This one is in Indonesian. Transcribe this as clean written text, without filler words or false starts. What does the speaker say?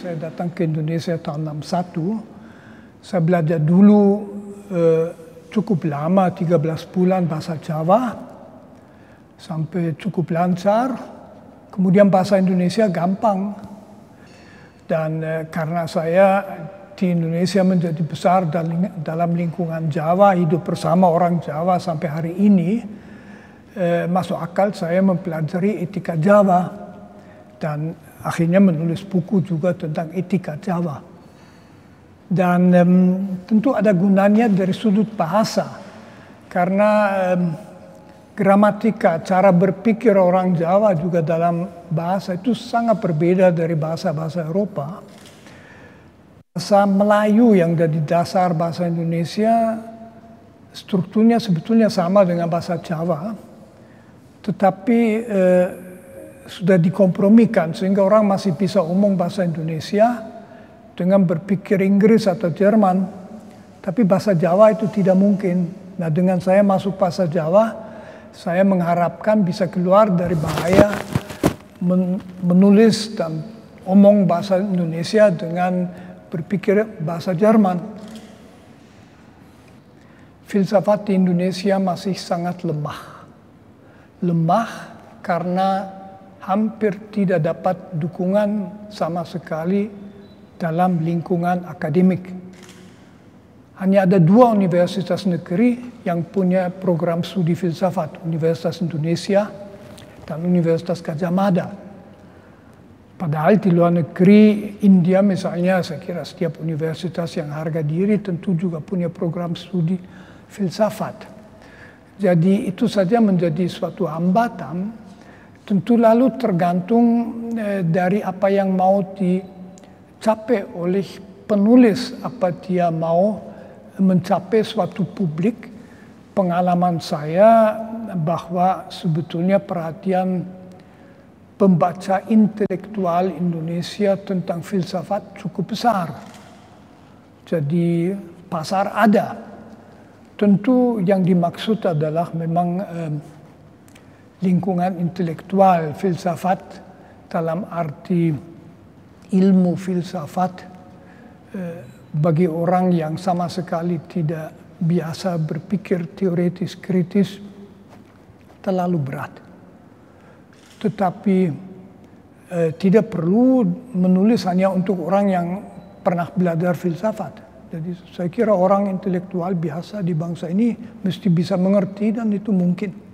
saya datang ke Indonesia tahun 61. Saya belajar dulu cukup lama, 13 bulan bahasa Jawa, sampai cukup lancar. Kemudian bahasa Indonesia gampang. Dan karena saya di Indonesia menjadi besar dalam lingkungan Jawa, hidup bersama orang Jawa sampai hari ini, masuk akal saya mempelajari etika Jawa dan akhirnya menulis buku juga tentang etika Jawa. Dan tentu ada gunanya dari sudut bahasa, karena gramatika, cara berpikir orang Jawa juga dalam bahasa itu sangat berbeda dari bahasa-bahasa Eropa. Bahasa Melayu yang jadi dasar bahasa Indonesia strukturnya sebetulnya sama dengan bahasa Jawa, tetapi sudah dikompromikan sehingga orang masih bisa omong bahasa Indonesia dengan berpikir Inggris atau Jerman, tapi bahasa Jawa itu tidak mungkin. Nah, dengan saya masuk bahasa Jawa, saya mengharapkan bisa keluar dari bahaya menulis dan omong bahasa Indonesia dengan berpikir bahasa Jerman. Filsafat di Indonesia masih sangat lemah. Lemah karena hampir tidak dapat dukungan sama sekali dalam lingkungan akademik. Hanya ada 2 universitas negeri yang punya program studi filsafat, Universitas Indonesia dan Universitas Gadjah Mada. Padahal di luar negeri, India misalnya, saya kira setiap universitas yang harga diri tentu juga punya program studi filsafat. Jadi itu saja menjadi suatu hambatan, tentu lalu tergantung dari apa yang mau dicapai oleh penulis, apa dia mau mencapai suatu publik. Pengalaman saya bahwa sebetulnya perhatian pembaca intelektual Indonesia tentang filsafat cukup besar. Jadi pasar ada. Tentu yang dimaksud adalah memang lingkungan intelektual filsafat dalam arti ilmu filsafat bagi orang yang sama sekali tidak biasa berpikir teoretis kritis terlalu berat. Tetapi tidak perlu menulis hanya untuk orang yang pernah belajar filsafat. Jadi saya kira orang intelektual biasa di bangsa ini mesti bisa mengerti dan itu mungkin.